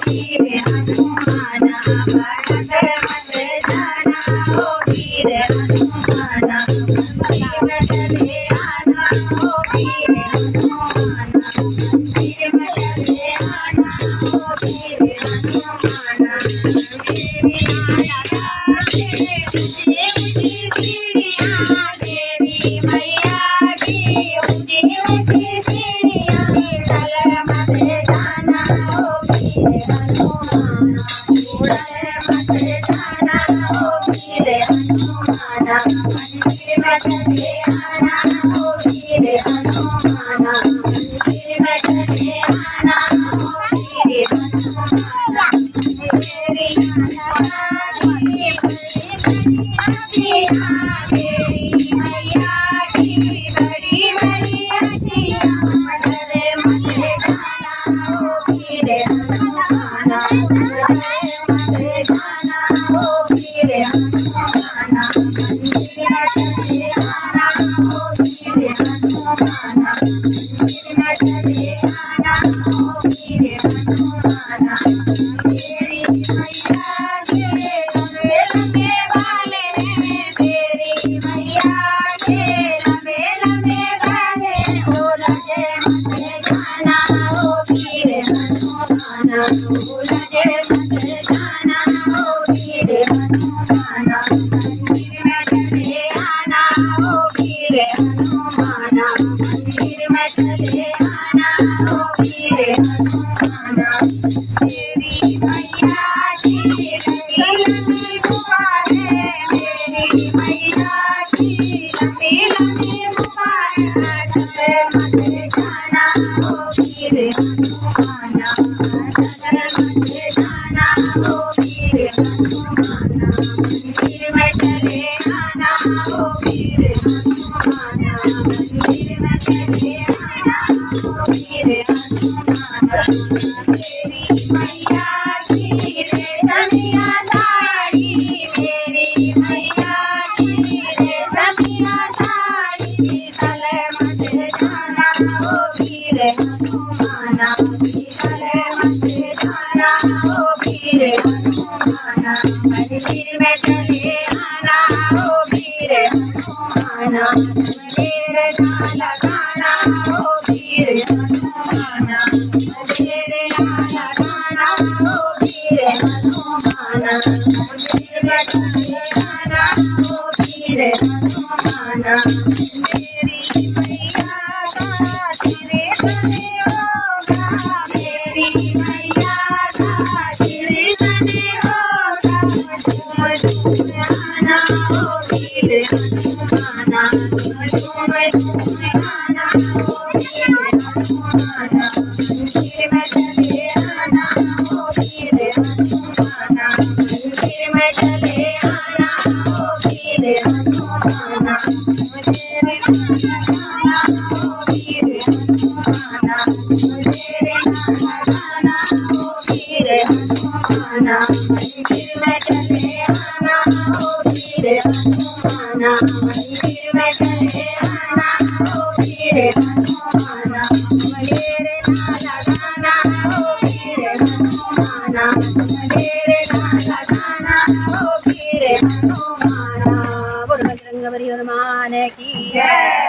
वीर हनुमान बढ़त मत जाना हो वीर हनुमान मंदिर में चले आना हो वीर हनुमान मंदिर में चले आना हो वीर हनुमान देवी आया देवी ऊंची सीढ़ियां देवी मैया की ऊंची ऊंची सीढ़ियां चल मत जाना हो वीर हनुमान उड़े मत जाना हो वीर हनुमान मंदिर में चले आना हो वीर हनुमान मंदिर में चले आना हो वीर हनुमान तेरी मैया की बड़ी बड़ी हंसियां डरे मत जाना हो वीर हनुमान मत जाना हो वीर हनुमान मंदिर में चले आना हो वीर हनुमान मंदिर में चले आना हो वीर हनुमान तेरी मैया के लंबे लंबे बाल हैं तेरी मैया के लंबे लंबे बाल हो लजे मत जाना हो वीर हनुमान लजे मत जाना हो वीर हनुमान मंदिर में चले आना हो वीर हनुमान मंदिर में चले आना हो वीर हनुमान तेरी मैया की लंबी लंबी पुकारे मेरी मैया की लंबी लंबी पुकारे डरे मत जाना हो वीर हनुमान डरे मत जाना हो वीर हनुमान मंदिर में चले आना हो वीर हनुमान मंदिर में चले आना हो वीर हनुमान तेरी मैया की रेशमिया साड़ी मेरी मैया की रेशमिया साड़ी चले मत जाना हो वीर हनुमान चले मत जाना हो वीर हनुमान मंदिर में चले आना हो वीर हनुमान मेरे लाला गाना हो वीर हनुमान मेरे लाला गाना हो वीर हनुमान मंदिर में चले आना हो वीर हनुमान मेरी मैया का सिरे बने होगा मेरी मैया का सिरे बने होगा झूम झूम आना हो वीर हनुमान झूम झूम आना हो वीर हनुमान मंदिर में चले आना हो वीर हनुमान मंदिर में चले आना हो वीर हनुमान तेरे गाना हो वीर हनुमान तेरे गाना हो वीर हनुमान मंदिर में चले आना हो वीर हनुमान मंदिर में चले आना हो वीर हनुमान मेरे लाला गाना हो वीर हनुमान मेरे लाला गाना हो वीर हनुमान बोलो बजरंग बली हनुमान की जय।